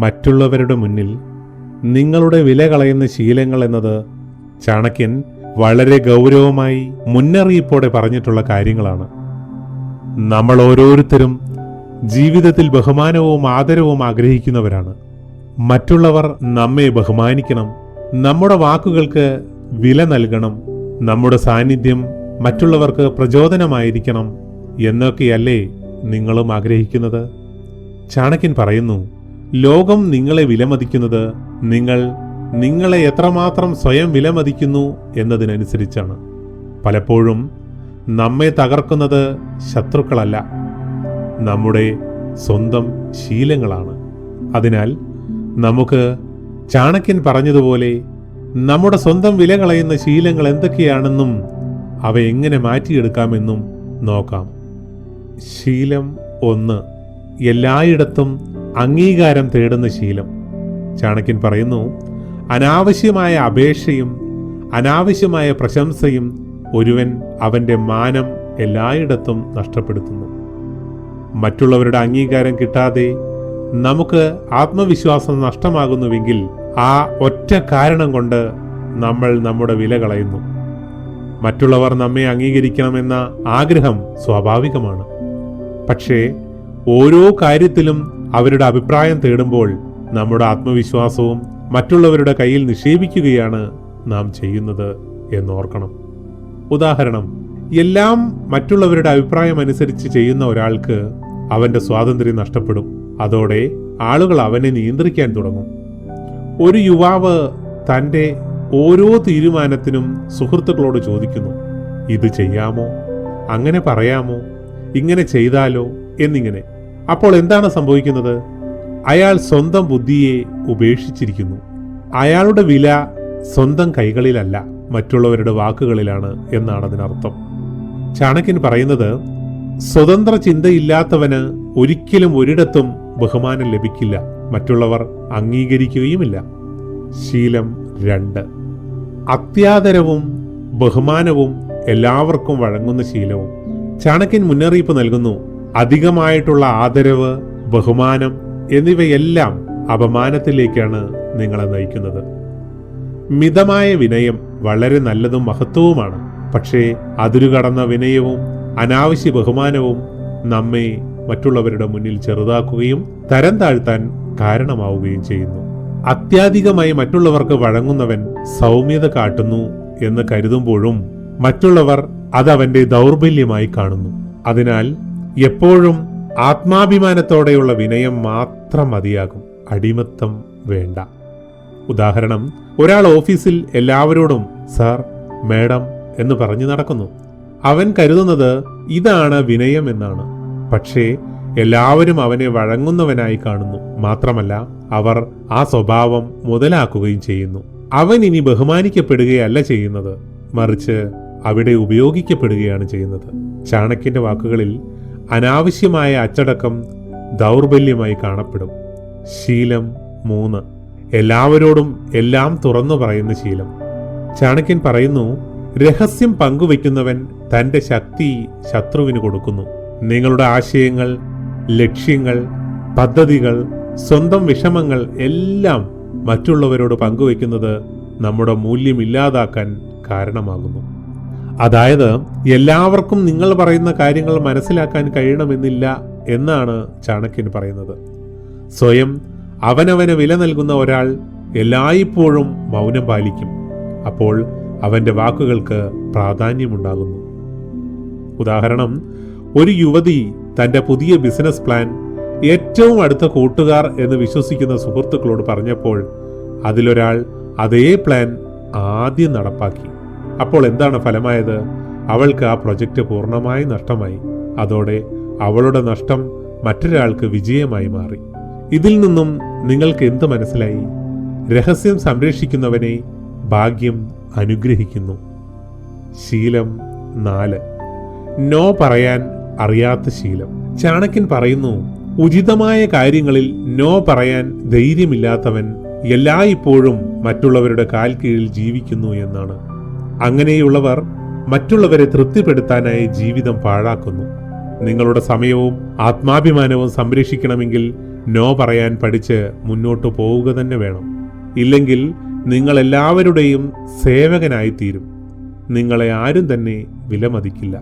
മറ്റുള്ളവരുടെ മുന്നിൽ നിങ്ങളുടെ വില കളയുന്ന ശീലങ്ങൾ എന്നത് ചാണക്യൻ വളരെ ഗൗരവമായി മുന്നറിയിപ്പോടെ പറഞ്ഞിട്ടുള്ള കാര്യങ്ങളാണ്. നമ്മൾ ഓരോരുത്തരും ജീവിതത്തിൽ ബഹുമാനവും ആദരവും ആഗ്രഹിക്കുന്നവരാണ്. മറ്റുള്ളവർ നമ്മെ ബഹുമാനിക്കണം, നമ്മുടെ വാക്കുകൾക്ക് വില നൽകണം, നമ്മുടെ സാന്നിധ്യം മറ്റുള്ളവർക്ക് പ്രചോദനമായിരിക്കണം എന്നൊക്കെയല്ലേ നിങ്ങളും ആഗ്രഹിക്കുന്നത്? ചാണക്യൻ പറയുന്നു, ലോകം നിങ്ങളെ വിലമതിക്കുന്നത് നിങ്ങളെ എത്രമാത്രം സ്വയം വിലമതിക്കുന്നു എന്നതിനനുസരിച്ചാണ്. പലപ്പോഴും നമ്മെ തകർക്കുന്നത് ശത്രുക്കളല്ല, നമ്മുടെ സ്വന്തം ശീലങ്ങളാണ്. അതിനാൽ നമുക്ക് ചാണക്യൻ പറഞ്ഞതുപോലെ നമ്മുടെ സ്വന്തം വില കളയുന്ന ശീലങ്ങൾ എന്തൊക്കെയാണെന്നും അവ എങ്ങനെ മാറ്റിയെടുക്കാമെന്നും നോക്കാം. ശീലം 1, എല്ലായിടത്തും അംഗീകാരം തേടുന്ന ശീലം. ചാണക്യൻ പറയുന്നു, അനാവശ്യമായ അപേക്ഷയും അനാവശ്യമായ പ്രശംസയും ഒരുവൻ അവന്റെ മാനം എല്ലായിടത്തും നഷ്ടപ്പെടുത്തുന്നു. മറ്റുള്ളവരുടെ അംഗീകാരം കിട്ടാതെ നമുക്ക് ആത്മവിശ്വാസം നഷ്ടമാകുന്നുവെങ്കിൽ ആ ഒറ്റ കാരണം കൊണ്ട് നമ്മൾ നമ്മുടെ വില കളയുന്നു. മറ്റുള്ളവർ നമ്മെ അംഗീകരിക്കണമെന്ന ആഗ്രഹം സ്വാഭാവികമാണ്. പക്ഷേ ഓരോ കാര്യത്തിലും അവരുടെ അഭിപ്രായം തേടുമ്പോൾ നമ്മുടെ ആത്മവിശ്വാസവും മറ്റുള്ളവരുടെ കയ്യിൽ നിക്ഷേപിക്കുകയാണ് നാം ചെയ്യുന്നത് എന്നോർക്കണം. ഉദാഹരണം, എല്ലാം മറ്റുള്ളവരുടെ അഭിപ്രായം അനുസരിച്ച് ചെയ്യുന്ന ഒരാൾക്ക് അവന്റെ സ്വാതന്ത്ര്യം നഷ്ടപ്പെടും. അതോടെ ആളുകൾ അവനെ നിയന്ത്രിക്കാൻ തുടങ്ങും. ഒരു യുവാവ് തൻ്റെ ഓരോ തീരുമാനത്തിനും സുഹൃത്തുക്കളോട് ചോദിക്കുന്നു, ഇത് ചെയ്യാമോ, അങ്ങനെ പറയാമോ, ഇങ്ങനെ ചെയ്താലോ എന്നിങ്ങനെ. അപ്പോൾ എന്താണ് സംഭവിക്കുന്നത്? അയാൾ സ്വന്തം ബുദ്ധിയെ ഉപേക്ഷിച്ചിരിക്കുന്നു. അയാളുടെ വില സ്വന്തം കൈകളിലല്ല, മറ്റുള്ളവരുടെ വാക്കുകളിലാണ് എന്നാണ് അതിനർത്ഥം. ചാണക്യൻ പറയുന്നത്, സ്വതന്ത്ര ചിന്തയില്ലാത്തവന് ഒരിക്കലും ഒരിടത്തും ബഹുമാനം ലഭിക്കില്ല, മറ്റുള്ളവർ അംഗീകരിക്കുകയുമില്ല. ശീലം 2, അത്യാദരവും ബഹുമാനവും എല്ലാവർക്കും വഴങ്ങുന്ന ശീലവും. ചാണക്യൻ മുന്നറിയിപ്പ് നൽകുന്നു, അധികമായിട്ടുള്ള ആദരവ്, ബഹുമാനം എന്നിവയെല്ലാം അപമാനത്തിലേക്കാണ് നിങ്ങളെ നയിക്കുന്നത്. മിതമായ വിനയം വളരെ നല്ലതും മഹത്വവുമാണ്. പക്ഷേ അതിരുകടന്ന വിനയവും അനാവശ്യ ബഹുമാനവും നമ്മെ മറ്റുള്ളവരുടെ മുന്നിൽ ചെറുതാക്കുകയും തരം താഴ്ത്താൻ കാരണമാവുകയും ചെയ്യുന്നു. അത്യാധികമായി മറ്റുള്ളവർക്ക് വഴങ്ങുന്നവൻ സൗമ്യത കാട്ടുന്നു എന്ന് കരുതുമ്പോഴും മറ്റുള്ളവർ അതവന്റെ ദൗർബല്യമായി കാണുന്നു. അതിനാൽ എപ്പോഴും ആത്മാഭിമാനത്തോടെയുള്ള വിനയം മാത്രം മതിയാകും, അടിമത്തം വേണ്ട. ഉദാഹരണം, ഒരാൾ ഓഫീസിൽ എല്ലാവരോടും സാർ, മാഡം എന്ന് പറഞ്ഞു നടക്കുന്നു. അവൻ കരുതുന്നത് ഇതാണ് വിനയം എന്നാണ്. പക്ഷേ എല്ലാവരും അവനെ വഴങ്ങുന്നവനായി കാണുന്നു. മാത്രമല്ല, അവർ ആ സ്വഭാവം മുതലാക്കുകയും ചെയ്യുന്നു. അവൻ ഇനി ബഹുമാനിക്കപ്പെടുകയല്ല ചെയ്യുന്നത്, മറിച്ച് അവിടെ ഉപയോഗിക്കപ്പെടുകയാണ് ചെയ്യുന്നത്. ചാണക്യന്റെ വാക്കുകളിൽ അനാവശ്യമായ അച്ചടക്കം ദൗർബല്യമായി കാണപ്പെടും. ശീലം 3, എല്ലാവരോടും എല്ലാം തുറന്നു പറയുന്ന ശീലം. ചാണക്യൻ പറയുന്നു, രഹസ്യം പങ്കുവയ്ക്കുന്നവൻ തന്റെ ശക്തി ശത്രുവിന് കൊടുക്കുന്നു. നിങ്ങളുടെ ആശയങ്ങൾ, ലക്ഷ്യങ്ങൾ, പദ്ധതികൾ, സ്വന്തം വിഷമങ്ങൾ എല്ലാം മറ്റുള്ളവരോട് പങ്കുവയ്ക്കുന്നത് നമ്മുടെ മൂല്യം ഇല്ലാതാക്കാൻ കാരണമാകുന്നു. അതായത് എല്ലാവർക്കും നിങ്ങൾ പറയുന്ന കാര്യങ്ങൾ മനസ്സിലാക്കാൻ കഴിയണമെന്നില്ല എന്നാണ് ചാണക്യൻ പറയുന്നത്. സ്വയം അവനവന് വില നൽകുന്ന ഒരാൾ എല്ലായ്പ്പോഴും മൗനം പാലിക്കും. അപ്പോൾ അവന്റെ വാക്കുകൾക്ക് പ്രാധാന്യമുണ്ടാകുന്നു. ഉദാഹരണം, ഒരു യുവതി തന്റെ പുതിയ ബിസിനസ് പ്ലാൻ ഏറ്റവും അടുത്ത കൂട്ടുകാർ എന്ന് വിശ്വസിക്കുന്ന സുഹൃത്തുക്കളോട് പറഞ്ഞപ്പോൾ അതിലൊരാൾ അതേ പ്ലാൻ ആദ്യം നടപ്പാക്കി. അപ്പോൾ എന്താണ് ഫലമായത്? അവൾക്ക് ആ പ്രൊജക്റ്റ് പൂർണ്ണമായി നഷ്ടമായി. അതോടെ അവളുടെ നഷ്ടം മറ്റൊരാൾക്ക് വിജയമായി മാറി. ഇതിൽ നിന്നും നിങ്ങൾക്ക് എന്ത് മനസ്സിലായി? രഹസ്യം സംരക്ഷിക്കുന്നവനെ ഭാഗ്യം അനുഗ്രഹിക്കുന്നു. ശീലം 4, നോ പറയാൻ അറിയാത്ത ശീലം. ചാണക്യൻ പറയുന്നു, ഉചിതമായ കാര്യങ്ങളിൽ നോ പറയാൻ ധൈര്യമില്ലാത്തവൻ എല്ലായ്പ്പോഴും മറ്റുള്ളവരുടെ കാൽ കീഴിൽ ജീവിക്കുന്നു എന്നാണ്. അങ്ങനെയുള്ളവർ മറ്റുള്ളവരെ തൃപ്തിപ്പെടുത്താനായി ജീവിതം പാഴാക്കുന്നു. നിങ്ങളുടെ സമയവും ആത്മാഭിമാനവും സംരക്ഷിക്കണമെങ്കിൽ നോ പറയാൻ പഠിച്ച് മുന്നോട്ട് പോവുക തന്നെ വേണം. ഇല്ലെങ്കിൽ നിങ്ങൾ എല്ലാവരുടെയും സേവകനായിത്തീരും. നിങ്ങളെ ആരും തന്നെ വിലമതിക്കില്ല.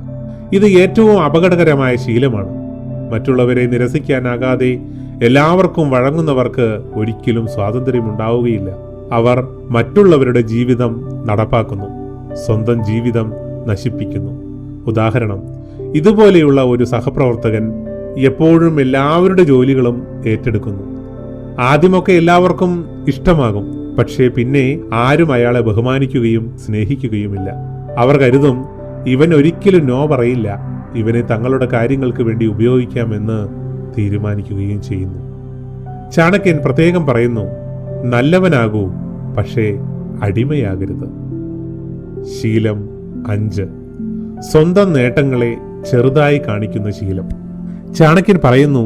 ഇത് ഏറ്റവും അപകടകരമായ ശീലമാണ്. മറ്റുള്ളവരെ നിരസിക്കാനാകാതെ എല്ലാവർക്കും വഴങ്ങുന്നവർക്ക് ഒരിക്കലും സ്വാതന്ത്ര്യമുണ്ടാവുകയില്ല. അവർ മറ്റുള്ളവരുടെ ജീവിതം നടപ്പാക്കുന്നു, സ്വന്തം ജീവിതം നശിപ്പിക്കുന്നു. ഉദാഹരണം, ഇതുപോലെയുള്ള ഒരു സഹപ്രവർത്തകൻ എപ്പോഴും എല്ലാവരുടെ ജോലികളും ഏറ്റെടുക്കുന്നു. ആദ്യമൊക്കെ എല്ലാവർക്കും ഇഷ്ടമാകും, പക്ഷേ പിന്നെ ആരും അയാളെ ബഹുമാനിക്കുകയും സ്നേഹിക്കുകയുമില്ല. അവർ കരുതും, ഇവൻ ഒരിക്കലും നോ പറയില്ല, ഇവനെ തങ്ങളുടെ കാര്യങ്ങൾക്ക് വേണ്ടി ഉപയോഗിക്കാമെന്ന് തീരുമാനിക്കുകയും ചെയ്യുന്നു. ചാണക്യൻ പ്രത്യേകം പറയുന്നു, നല്ലവനാകൂ, പക്ഷേ അടിമയാകരുത്. ശീലം 5. സ്വന്തം നേട്ടങ്ങളെ ചെറുതായി കാണിക്കുന്ന ശീലം. ചാണക്യൻ പറയുന്നു,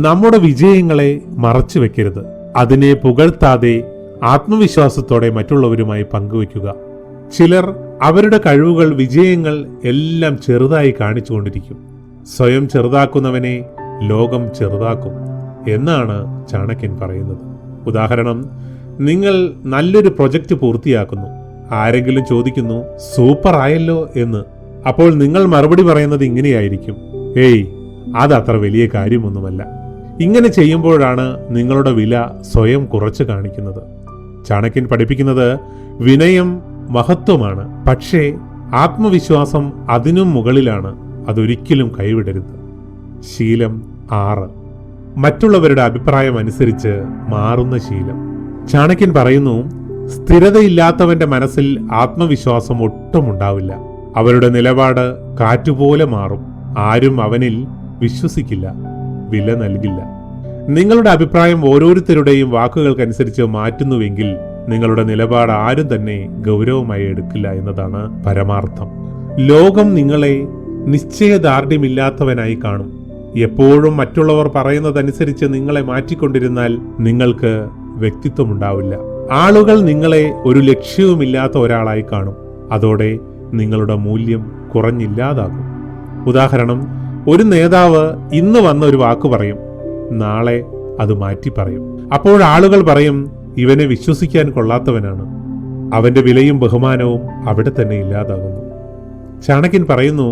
നമ്മുടെ വിജയങ്ങളെ മറച്ചു വെക്കരുത്. അതിനെ പുകഴ്ത്താതെ ആത്മവിശ്വാസത്തോടെ മറ്റുള്ളവരുമായി പങ്കുവെക്കുക. ചിലർ അവരുടെ കഴിവുകൾ, വിജയങ്ങൾ എല്ലാം ചെറുതായി കാണിച്ചുകൊണ്ടിരിക്കും. സ്വയം ചെറുതാക്കുന്നവനെ ലോകം ചെറുതാക്കും എന്നാണ് ചാണക്യൻ പറയുന്നത്. ഉദാഹരണം, നിങ്ങൾ നല്ലൊരു പ്രൊജക്റ്റ് പൂർത്തിയാക്കുന്നു. ആരെങ്കിലും ചോദിക്കുന്നു, സൂപ്പർ ആയല്ലോ എന്ന്. അപ്പോൾ നിങ്ങൾ മറുപടി പറയുന്നത് ഇങ്ങനെയായിരിക്കും, ഏയ് അതത്ര വലിയ കാര്യമൊന്നുമല്ല. ഇങ്ങനെ ചെയ്യുമ്പോഴാണ് നിങ്ങളുടെ വില സ്വയം കുറച്ച് കാണിക്കുന്നത്. ചാണക്യൻ പഠിപ്പിക്കുന്നത് വിനയം മഹത്വമാണ്, പക്ഷേ ആത്മവിശ്വാസം അതിനും മുകളിലാണ്. അതൊരിക്കലും കൈവിടരുത്. ശീലം 6. മറ്റുള്ളവരുടെ അഭിപ്രായം അനുസരിച്ച് മാറുന്ന ശീലം. ചാണക്യൻ പറയുന്നു, സ്ഥിരതയില്ലാത്തവന്റെ മനസ്സിൽ ആത്മവിശ്വാസം ഒട്ടും ഉണ്ടാവില്ല. അവരുടെ നിലപാട് കാറ്റുപോലെ മാറും. ആരും അവനിൽ വിശ്വസിക്കില്ല, വില നൽകില്ല. നിങ്ങളുടെ അഭിപ്രായം ഓരോരുത്തരുടെയും വാക്കുകൾക്കനുസരിച്ച് മാറ്റുന്നുവെങ്കിൽ നിങ്ങളുടെ നിലപാട് ആരും തന്നെ ഗൗരവമായി എടുക്കില്ല എന്നതാണ് പരമാർത്ഥം. ലോകം നിങ്ങളെ നിശ്ചയദാർഢ്യമില്ലാത്തവനായി കാണും. എപ്പോഴും മറ്റുള്ളവർ പറയുന്നതനുസരിച്ച് നിങ്ങളെ മാറ്റിക്കൊണ്ടിരുന്നാൽ നിങ്ങൾക്ക് വ്യക്തിത്വമുണ്ടാവില്ല. ആളുകൾ നിങ്ങളെ ഒരു ലക്ഷ്യവുമില്ലാത്ത ഒരാളായി കാണും. അതോടെ നിങ്ങളുടെ മൂല്യം കുറഞ്ഞില്ലാതാകും. ഉദാഹരണം, ഒരു നേതാവ് ഇന്ന് വന്ന ഒരു വാക്ക് പറയും, നാളെ അത് മാറ്റി പറയും. അപ്പോൾ ആളുകൾ പറയും, ഇവനെ വിശ്വസിക്കാൻ കൊള്ളാത്തവനാണ്. അവന്റെ വിലയും ബഹുമാനവും അവിടെ തന്നെ ഇല്ലാതാകുന്നു. ചാണക്യൻ പറയുന്നു,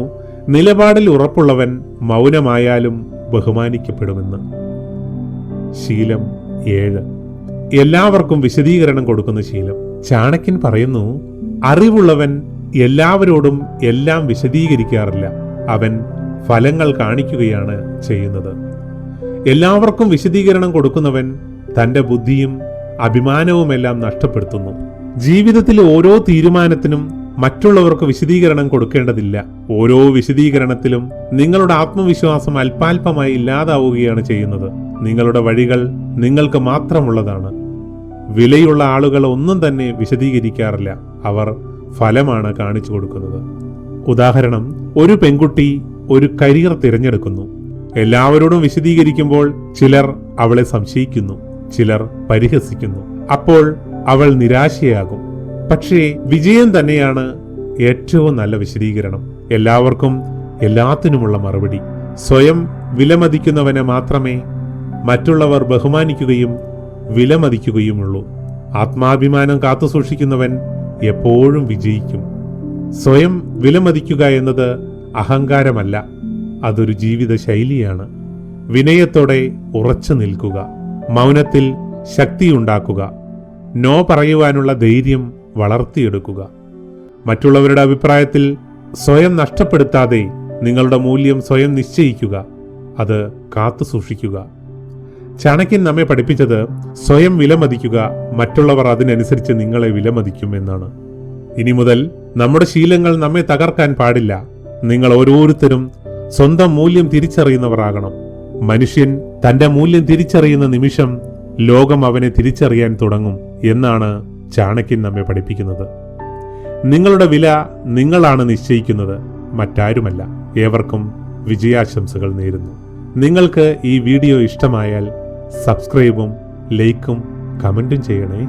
നിലപാടിൽ ഉറപ്പുള്ളവൻ മൗനമായാലും ബഹുമാനിക്കപ്പെടുമെന്ന്. ശീലം 7. എല്ലാവർക്കും വിശദീകരണം കൊടുക്കുന്ന ശീലം. ചാണക്യൻ പറയുന്നു, അറിവുള്ളവൻ എല്ലാവരോടും എല്ലാം വിശദീകരിക്കാറില്ല. അവൻ ഫലങ്ങൾ കാണിക്കുകയാണ് ചെയ്യുന്നത്. എല്ലാവർക്കും വിശദീകരണം കൊടുക്കുന്നവൻ തന്റെ ബുദ്ധിയും അഭിമാനവുമെല്ലാം നഷ്ടപ്പെടുത്തുന്നു. ജീവിതത്തിലെ ഓരോ തീരുമാനത്തിനും മറ്റുള്ളവർക്ക് വിശദീകരണം കൊടുക്കേണ്ടതില്ല. ഓരോ വിശദീകരണത്തിലും നിങ്ങളുടെ ആത്മവിശ്വാസം അല്പാൽപമായി ഇല്ലാതാവുകയാണ് ചെയ്യുന്നത്. നിങ്ങളുടെ വഴികൾ നിങ്ങൾക്ക് മാത്രമുള്ളതാണ്. വിലയുള്ള ആളുകൾ ഒന്നും തന്നെ വിശദീകരിക്കാറില്ല. അവർ ഫലമാണ് കാണിച്ചു കൊടുക്കുന്നത്. ഉദാഹരണം, ഒരു പെൺകുട്ടി ഒരു കരിയർ തിരഞ്ഞെടുക്കുന്നു. എല്ലാവരോടും വിശദീകരിക്കുമ്പോൾ ചിലർ അവളെ സംശയിക്കുന്നു, ചിലർ പരിഹസിക്കുന്നു. അപ്പോൾ അവൾ നിരാശയാകും. പക്ഷേ വിജയം തന്നെയാണ് ഏറ്റവും നല്ല വിശദീകരണം. എല്ലാവർക്കും എല്ലാത്തിനുമുള്ള മറുപടി. സ്വയം വിലമതിക്കുന്നവനെ മാത്രമേ മറ്റുള്ളവർ ബഹുമാനിക്കുകയും വിലമതിക്കുകയുമുള്ളൂ. ആത്മാഭിമാനം കാത്തുസൂക്ഷിക്കുന്നവൻ എപ്പോഴും വിജയിക്കും. സ്വയം വിലമതിക്കുക എന്നത് അഹങ്കാരമല്ല, അതൊരു ജീവിത ശൈലിയാണ്. വിനയത്തോടെ ഉറച്ചു നിൽക്കുക, മൗനത്തിൽ ശക്തിയുണ്ടാക്കുക, നോ പറയുവാനുള്ള ധൈര്യം വളർത്തിയെടുക്കുക. മറ്റുള്ളവരുടെ അഭിപ്രായത്തിൽ സ്വയം നഷ്ടപ്പെടുത്താതെ നിങ്ങളുടെ മൂല്യം സ്വയം നിശ്ചയിക്കുക, അത് കാത്തു സൂക്ഷിക്കുക. ചാണക്യൻ നമ്മെ പഠിപ്പിച്ചത് സ്വയം വിലമതിക്കുക, മറ്റുള്ളവർ അതിനനുസരിച്ച് നിങ്ങളെ വിലമതിക്കും എന്നാണ്. ഇനി മുതൽ നമ്മുടെ ശീലങ്ങൾ നമ്മെ തകർക്കാൻ പാടില്ല. നിങ്ങൾ ഓരോരുത്തരും സ്വന്തം മൂല്യം തിരിച്ചറിയുന്നവരാകണം. മനുഷ്യൻ തന്റെ മൂല്യം തിരിച്ചറിയുന്ന നിമിഷം ലോകം അവനെ തിരിച്ചറിയാൻ തുടങ്ങും എന്നാണ് ചാണക്യൻ നമ്മെ പഠിപ്പിക്കുന്നത്. നിങ്ങളുടെ വില നിങ്ങളാണ് നിശ്ചയിക്കുന്നത്, മറ്റാരുമല്ല. ഏവർക്കും വിജയാശംസകൾ നേരുന്നു. നിങ്ങൾക്ക് ഈ വീഡിയോ ഇഷ്ടമായാൽ സബ്സ്ക്രൈബും ലൈക്കും കമന്റും ചെയ്യണേ.